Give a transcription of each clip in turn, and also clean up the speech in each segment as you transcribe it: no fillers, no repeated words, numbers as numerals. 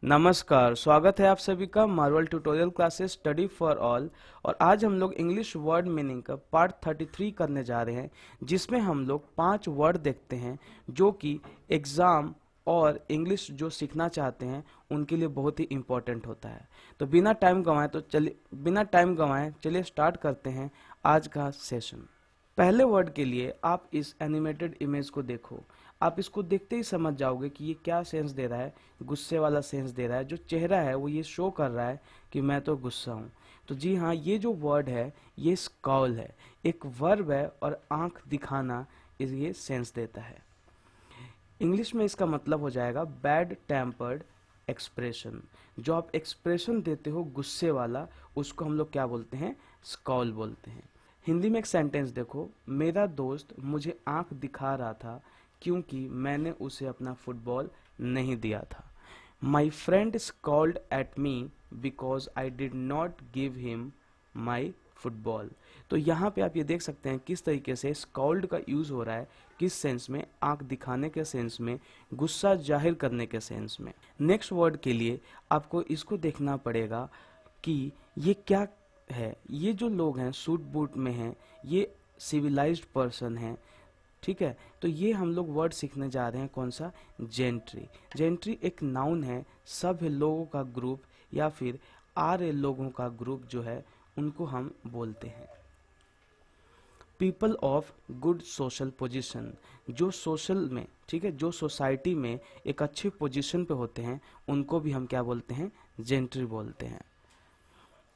नमस्कार, स्वागत है आप सभी का Marvel tutorial classes study for all. और आज हम लोग इंग्लिश वर्ड मीनिंग का पार्ट 33 करने जा रहे हैं, जिसमें हम लोग 5 वर्ड देखते हैं जो कि एग्ज़ाम और इंग्लिश जो सीखना चाहते हैं उनके लिए बहुत ही इम्पोर्टेंट होता है। तो बिना टाइम गंवाएं चलिए स्टार्ट करते हैं आज का सेशन। पहले वर्ड के लिए आप इस एनिमेटेड इमेज को देखो। आप इसको देखते ही समझ जाओगे कि ये क्या सेंस दे रहा है। गुस्से वाला सेंस दे रहा है। जो चेहरा है वो ये शो कर रहा है कि मैं तो गुस्सा हूँ। तो जी हाँ, ये जो वर्ड है ये स्कॉल है, एक वर्ब है और आंख दिखाना ये सेंस देता है। इंग्लिश में इसका मतलब हो जाएगा बैड टेम्पर्ड एक्सप्रेशन। जो आप एक्सप्रेशन देते हो गुस्से वाला, उसको हम लोग क्या बोलते हैं? स्कॉल बोलते हैं। हिंदी में एक सेंटेंस देखो, मेरा दोस्त मुझे आंख दिखा रहा था क्योंकि मैंने उसे अपना फुटबॉल नहीं दिया था। My friend scold at me because I did not give him my football. तो यहाँ पे आप ये देख सकते हैं किस तरीके से स्कॉल्ड का यूज हो रहा है, किस सेंस में? आंख दिखाने के सेंस में, गुस्सा जाहिर करने के सेंस में। नेक्स्ट वर्ड के लिए आपको इसको देखना पड़ेगा कि ये क्या है। ये जो लोग हैं सूट बूट में हैं, ये सिविलाइज्ड पर्सन हैं, ठीक है। तो ये हम लोग वर्ड सीखने जा रहे हैं, कौन सा? जेंट्री। जेंट्री एक नाउन है, सभ्य लोगों का ग्रुप या फिर आर्य लोगों का ग्रुप जो है उनको हम बोलते हैं। People of good social position, जो सोशल में, ठीक है, जो सोसाइटी में एक अच्छी पोजीशन पे होते हैं उनको भी हम क्या बोलते हैं? जेंट्री बोलते हैं।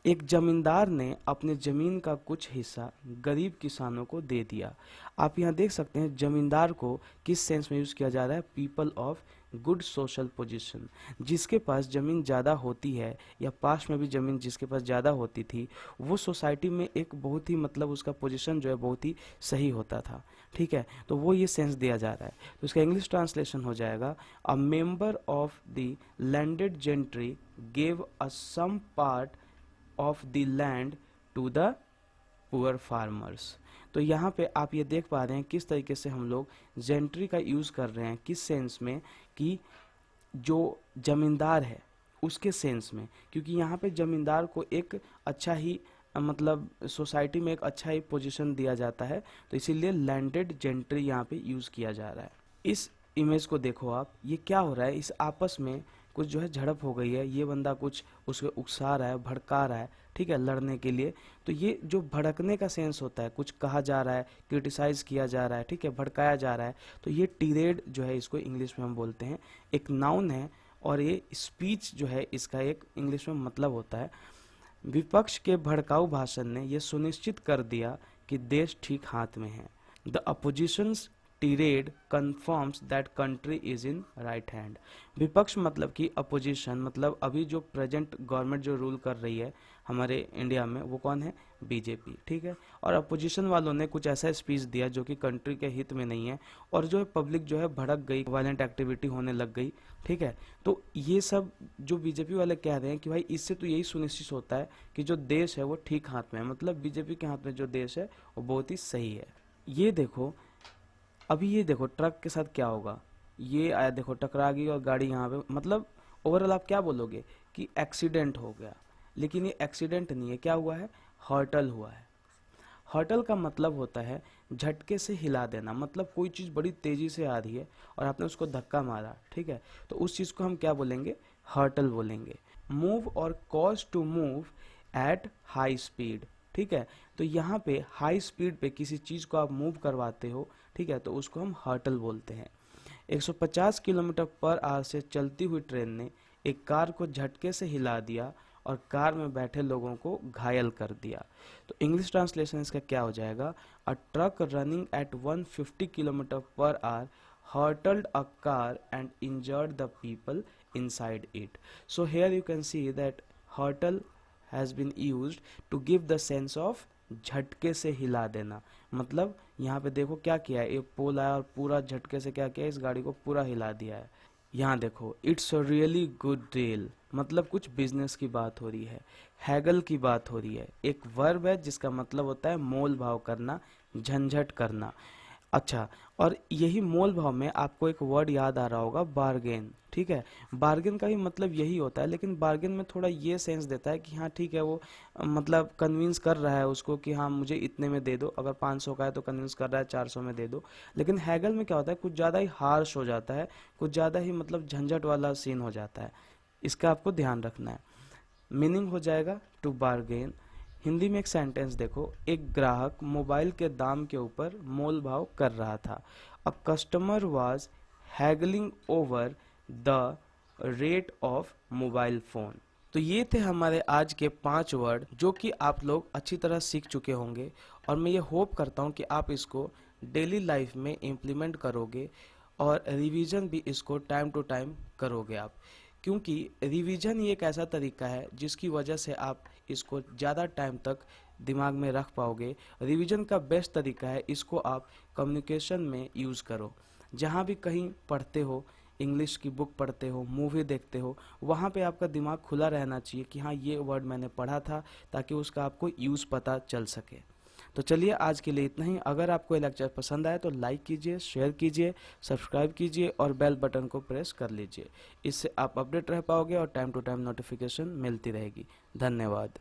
एक जमींदार ने अपने जमीन का कुछ हिस्सा गरीब किसानों को दे दिया। आप यहाँ देख सकते हैं जमींदार को किस सेंस में यूज किया जा रहा है? People of good social position. जिसके पास जमीन ज़्यादा होती है या पास में भी जमीन जिसके पास ज़्यादा होती थी, वो सोसाइटी में एक बहुत ही मतलब उसका पोजीशन जो है बहुत ही सही होता था, ठीक है। तो वो ये सेंस दिया जा रहा है। तो इसका इंग्लिश ट्रांसलेशन हो जाएगा, a member of the landed gentry gave a some part of the land to the poor farmers. तो यहाँ पे आप ये देख पा रहे हैं किस तरीके से हम लोग जेंट्री का यूज कर रहे हैं, किस सेंस में? कि जो जमींदार है उसके सेंस में, क्योंकि यहाँ पे जमींदार को एक अच्छा ही मतलब सोसाइटी में एक अच्छा ही पोजीशन दिया जाता है, तो इसीलिए लैंडेड जेंट्री यहाँ पे यूज किया जा रहा है। इस इमेज को देखो आप, ये क्या हो रहा है? इस आपस में कुछ जो है झड़प हो गई है। ये बंदा कुछ उसको उकसा रहा है, भड़का रहा है, ठीक है, लड़ने के लिए। तो ये जो भड़कने का सेंस होता है, कुछ कहा जा रहा है, क्रिटिसाइज किया जा रहा है, ठीक है, भड़काया जा रहा है, तो ये टीरेड जो है इसको इंग्लिश में हम बोलते हैं। एक नाउन है और ये स्पीच जो है इसका एक इंग्लिश में मतलब होता है। विपक्ष के भड़काऊ भाषण ने यह सुनिश्चित कर दिया कि देश ठीक हाथ में है। The oppositions tirade confirms that country is in right hand। विपक्ष मतलब कि अपोजिशन, मतलब अभी जो प्रेजेंट गवर्नमेंट जो रूल कर रही है हमारे इंडिया में वो कौन है? बीजेपी, ठीक है। और अपोजिशन वालों ने कुछ ऐसा स्पीच दिया जो कि कंट्री के हित में नहीं है, और जो है पब्लिक जो है भड़क गई, वायलेंट एक्टिविटी होने लग गई, ठीक है। तो ये सब जो बीजेपी वाले कह रहे हैं कि भाई इससे तो यही सुनिश्चित होता है कि जो देश है वो ठीक हाथ में है, मतलब बीजेपी के हाथ में जो देश है वो बहुत ही सही है। ये देखो, अभी ये देखो ट्रक के साथ क्या होगा। ये आया, देखो टकरा गई और गाड़ी यहाँ पे, मतलब ओवरऑल आप क्या बोलोगे कि एक्सीडेंट हो गया, लेकिन ये एक्सीडेंट नहीं है, क्या हुआ है? हर्टल हुआ है। हर्टल का मतलब होता है झटके से हिला देना, मतलब कोई चीज़ बड़ी तेजी से आ रही है और आपने उसको धक्का मारा, ठीक है, तो उस चीज़ को हम क्या बोलेंगे? हर्टल बोलेंगे। मूव और cause to move at high speed, ठीक है। तो यहाँ पे हाई स्पीड पे किसी चीज़ को आप मूव करवाते हो, ठीक है, तो उसको हम हर्टल बोलते हैं। 150 किलोमीटर पर आवर से चलती हुई ट्रेन ने एक कार को झटके से हिला दिया और कार में बैठे लोगों को घायल कर दिया। तो इंग्लिश ट्रांसलेशन इसका क्या हो जाएगा? A truck running at 150 kilometre per hour hurtled a car and injured the people inside it. So here you can see that hurtle has been used to give the sense of झटके से हिला देना। मतलब यहाँ पे देखो क्या किया है, एक पोल आया और पूरा झटके से क्या किया है, इस गाड़ी को पूरा हिला दिया है। यहाँ देखो, it's a really good deal, मतलब कुछ बिजनेस की बात हो रही है, हैगल की बात हो रही है। एक वर्ब है जिसका मतलब होता है मोल भाव करना, झंझट करना। अच्छा, और यही मोल भाव में आपको एक वर्ड याद आ रहा होगा, बार्गेन। ठीक है, बार्गेन का भी मतलब यही होता है, लेकिन बार्गेन में थोड़ा ये सेंस देता है कि हाँ ठीक है, वो मतलब कन्विंस कर रहा है उसको कि हाँ मुझे इतने में दे दो, अगर 500 का है तो कन्विंस कर रहा है 400 में दे दो। लेकिन हैगल में क्या होता है, कुछ ज़्यादा ही हार्श हो जाता है, कुछ ज़्यादा ही मतलब झंझट वाला सीन हो जाता है। इसका आपको ध्यान रखना है। मीनिंग हो जाएगा टू बार्गेन। हिंदी में एक सेंटेंस देखो, एक ग्राहक मोबाइल के दाम के ऊपर मोल भाव कर रहा था। A customer was haggling over the rate of mobile phone. तो ये थे हमारे आज के 5 वर्ड जो कि आप लोग अच्छी तरह सीख चुके होंगे, और मैं ये होप करता हूँ कि आप इसको डेली लाइफ में इम्प्लीमेंट करोगे और रिवीजन भी इसको टाइम टू टाइम करोगे आप, क्योंकि रिवीजन ही एक ऐसा तरीका है जिसकी वजह से आप इसको ज़्यादा टाइम तक दिमाग में रख पाओगे। रिवीजन का बेस्ट तरीका है, इसको आप कम्युनिकेशन में यूज़ करो। जहाँ भी कहीं पढ़ते हो, इंग्लिश की बुक पढ़ते हो, मूवी देखते हो, वहाँ पे आपका दिमाग खुला रहना चाहिए कि हाँ ये वर्ड मैंने पढ़ा था, ताकि उसका आपको यूज़ पता चल सके। तो चलिए आज के लिए इतना ही। अगर आपको ये लेक्चर पसंद आए तो लाइक कीजिए, शेयर कीजिए, सब्सक्राइब कीजिए और बेल बटन को प्रेस कर लीजिए। इससे आप अपडेट रह पाओगे और टाइम टू टाइम नोटिफिकेशन मिलती रहेगी। धन्यवाद।